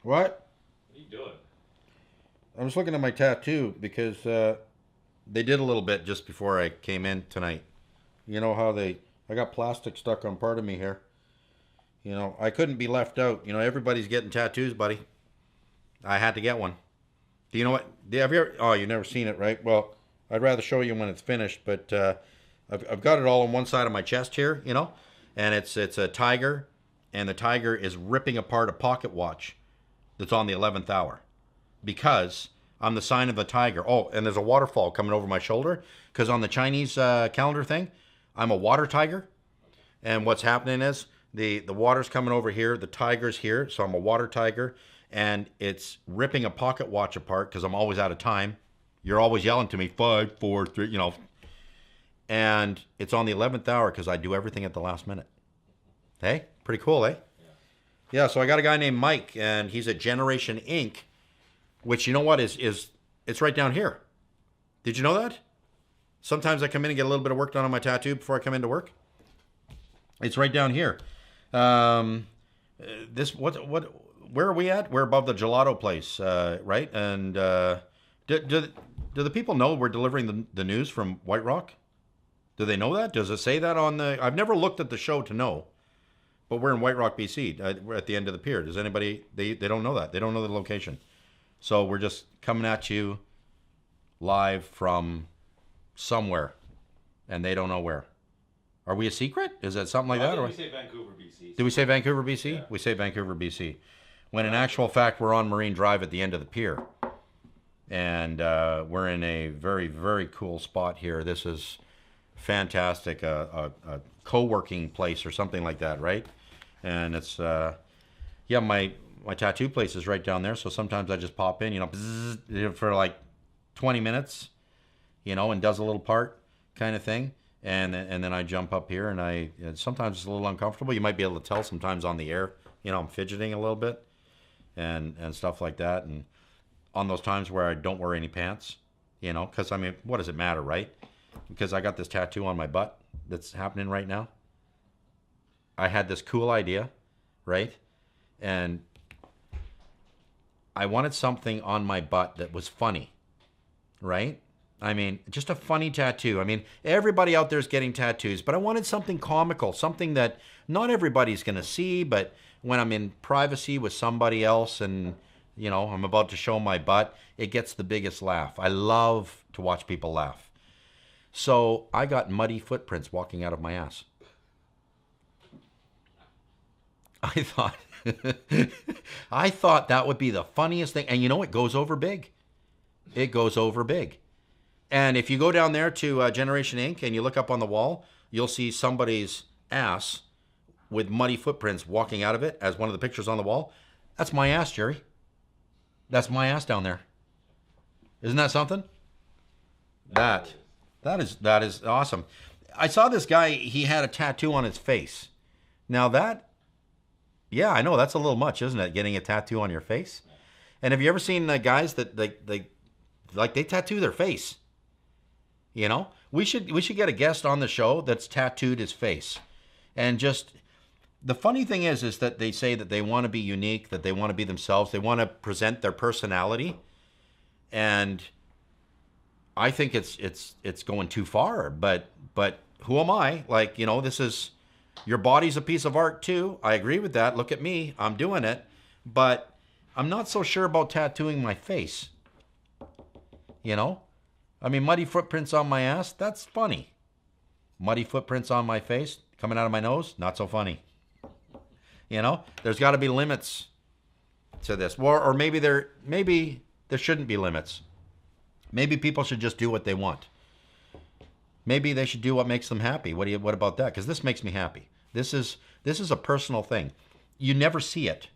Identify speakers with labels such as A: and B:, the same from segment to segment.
A: What?
B: What are you doing?
A: I was looking at my tattoo because they did a little bit just before I came in tonight. You know how I got plastic stuck on part of me here. I couldn't be left out. Everybody's getting tattoos, buddy. I had to get one. Do you know what? Have you ever? Oh, you've never seen it, right? Well, I'd rather show you when it's finished, but I've got it all on one side of my chest here, and it's a tiger, and the tiger is ripping apart a pocket watch that's on the 11th hour because I'm the sign of the tiger. Oh, and there's a waterfall coming over my shoulder because on the Chinese calendar thing, I'm a water tiger. And what's happening is the water's coming over here, the tiger's here, so I'm a water tiger, and it's ripping a pocket watch apart because I'm always out of time. You're always yelling to me, 5, 4, 3, and it's on the 11th hour because I do everything at the last minute. Hey, pretty cool, eh? Yeah, so I got a guy named Mike, and he's at Generation Inc., which you know what is it's right down here. Did you know that? Sometimes I come in and get a little bit of work done on my tattoo before I come into work. It's right down here. This what where are we at? We're above the gelato place, right? And do the people know we're delivering the news from White Rock? Do they know that? Does it say that on the? I've never looked at the show to know, but we're in White Rock, BC. We're at the end of the pier. Does anybody? They don't know that. They don't know the location. So we're just coming at you live from somewhere, and they don't know where. Are we a secret? Is that something like that?
B: Or we say Vancouver, BC.
A: Did we say Vancouver, BC?
B: Yeah.
A: We say Vancouver, BC. When in actual fact, we're on Marine Drive at the end of the pier. And we're in a very, very cool spot here. This is fantastic. A co-working place or something like that, right? And it's, my tattoo place is right down there. So sometimes I just pop in, bzzz, for like 20 minutes, and does a little part kind of thing. And then I jump up here, and sometimes it's a little uncomfortable. You might be able to tell sometimes on the air, I'm fidgeting a little bit, and stuff like that. And on those times where I don't wear any pants, because what does it matter, right? Because I got this tattoo on my butt that's happening right now. I had this cool idea, right? And I wanted something on my butt that was funny, right? Just a funny tattoo. Everybody out there is getting tattoos, but I wanted something comical, something that not everybody's going to see, but when I'm in privacy with somebody else and, I'm about to show my butt, it gets the biggest laugh. I love to watch people laugh. So I got muddy footprints walking out of my ass. I thought, I thought that would be the funniest thing. And it goes over big. It goes over big. And if you go down there to Generation Inc. and you look up on the wall, you'll see somebody's ass with muddy footprints walking out of it as one of the pictures on the wall. That's my ass, Jerry. That's my ass down there. Isn't that something? That is awesome. I saw this guy, he had a tattoo on his face. Now yeah, I know that's a little much, isn't it? Getting a tattoo on your face. And have you ever seen guys that they tattoo their face? We should get a guest on the show that's tattooed his face. And just the funny thing is that they say that they want to be unique, that they want to be themselves, they want to present their personality. And I think it's going too far, but who am I? This is your body's a piece of art too. I agree with that. Look at me. I'm doing it. But I'm not so sure about tattooing my face. Muddy footprints on my ass, that's funny. Muddy footprints on my face, coming out of my nose, not so funny. There's got to be limits to this. Or maybe there shouldn't be limits. Maybe people should just do what they want. Maybe they should do what makes them happy. What about that? Because this makes me happy. This is a personal thing. You never see it.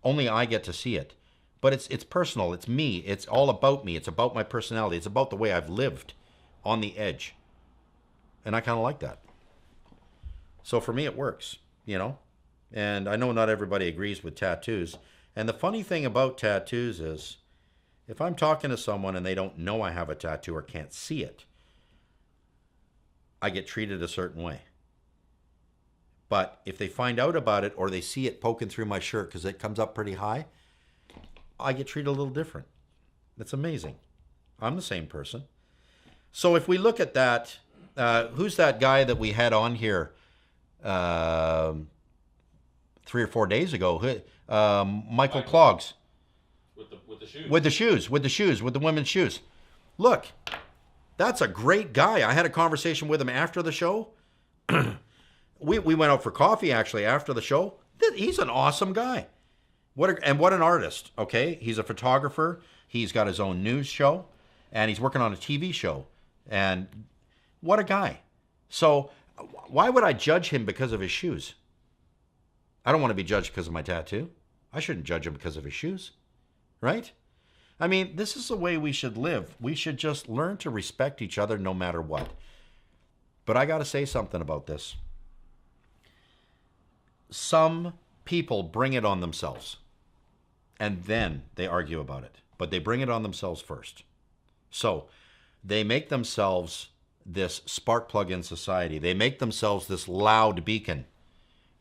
A: Only I get to see it. But it's personal. It's me. It's all about me. It's about my personality. It's about the way I've lived on the edge. And I kind of like that. So for me, it works, And I know not everybody agrees with tattoos. And the funny thing about tattoos is if I'm talking to someone and they don't know I have a tattoo or can't see it, I get treated a certain way. But if they find out about it or they see it poking through my shirt because it comes up pretty high, I get treated a little different. That's amazing. I'm the same person. So if we look at that, who's that guy that we had on here 3 or 4 days ago? Michael Clogs.
B: With the shoes.
A: With the women's shoes. Look, that's a great guy. I had a conversation with him after the show. we went out for coffee actually after the show. He's an awesome guy. What an artist, okay? He's a photographer. He's got his own news show, and he's working on a TV show. And what a guy. So why would I judge him because of his shoes? I don't want to be judged because of my tattoo. I shouldn't judge him because of his shoes, right? I mean, this is the way we should live. We should just learn to respect each other no matter what. But I got to say something about this. Some people bring it on themselves, and then they argue about it. But they bring it on themselves first. So they make themselves this spark plug in society. They make themselves this loud beacon,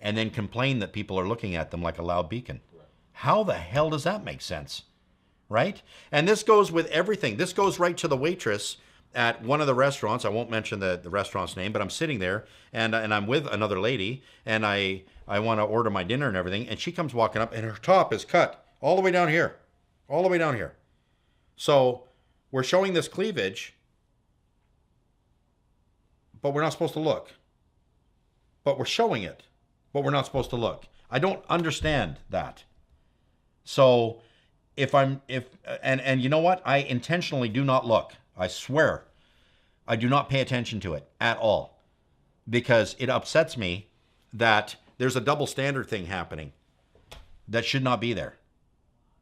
A: and then complain that people are looking at them like a loud beacon. Right. How the hell does that make sense? Right? And this goes with everything. This goes right to the waitress at one of the restaurants. I won't mention the restaurant's name, but I'm sitting there, and I'm with another lady, and I want to order my dinner and everything, and she comes walking up, and her top is cut all the way down here. All the way down here. So we're showing this cleavage, but we're not supposed to look. But we're showing it, but we're not supposed to look. I don't understand that. So and you know what? I intentionally do not look. I swear. I do not pay attention to it at all, because it upsets me that there's a double standard thing happening that should not be there.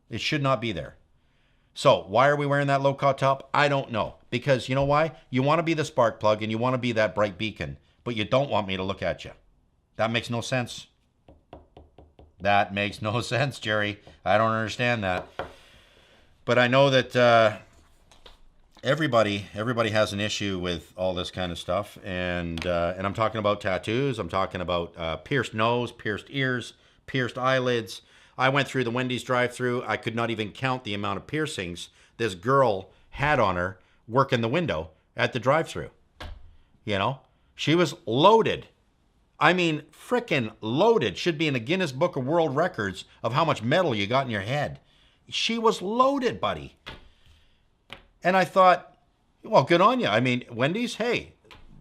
A: It should not be there. So why are we wearing that low-cut top? I don't know. Because you know why? You want to be the spark plug and you want to be that bright beacon, but you don't want me to look at you. That makes no sense. That makes no sense, Jerry. I don't understand that. But I know that everybody has an issue with all this kind of stuff. And I'm talking about tattoos. I'm talking about pierced nose, pierced ears, pierced eyelids. I went through the Wendy's drive-thru. I could not even count the amount of piercings this girl had on her working the window at the drive-thru. You know, she was loaded. I mean, frickin' loaded. Should be in the Guinness Book of World Records of how much metal you got in your head. She was loaded, buddy. And I thought, well, good on you. I mean, Wendy's, hey,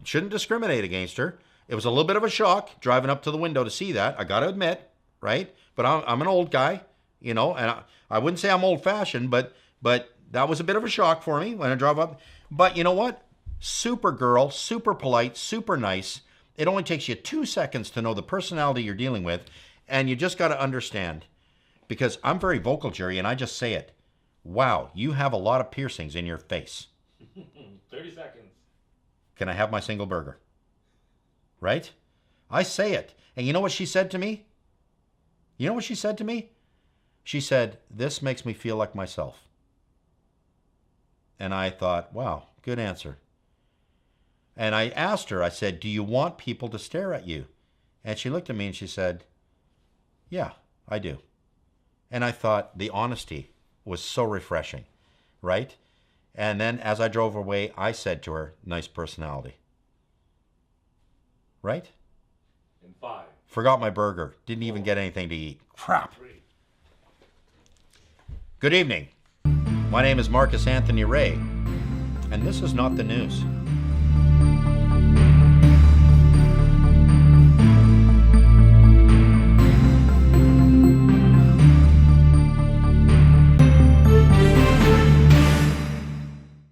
A: shouldn't discriminate against her. It was a little bit of a shock driving up to the window to see that. I got to admit, right? But I'm an old guy, you know, and I wouldn't say I'm old-fashioned, but that was a bit of a shock for me when I drove up. But you know what? Super girl, super polite, super nice. It only takes you 2 seconds to know the personality you're dealing with, and you just got to understand, because I'm very vocal, Jerry, and I just say it. Wow, you have a lot of piercings in your face.
B: 30 seconds.
A: Can I have my single burger? Right? I say it. And you know what she said to me? You know what she said to me? She said, "This makes me feel like myself." And I thought, wow, good answer. And I asked her, I said, "Do you want people to stare at you?" And she looked at me and she said, "Yeah, I do." And I thought the honesty was so refreshing, right? And then as I drove away, I said to her, "Nice personality." Right?
B: In 5.
A: Forgot my burger. Didn't even get anything to eat. Crap. Good evening. My name is Marcus Anthony Ray, and this is not the news.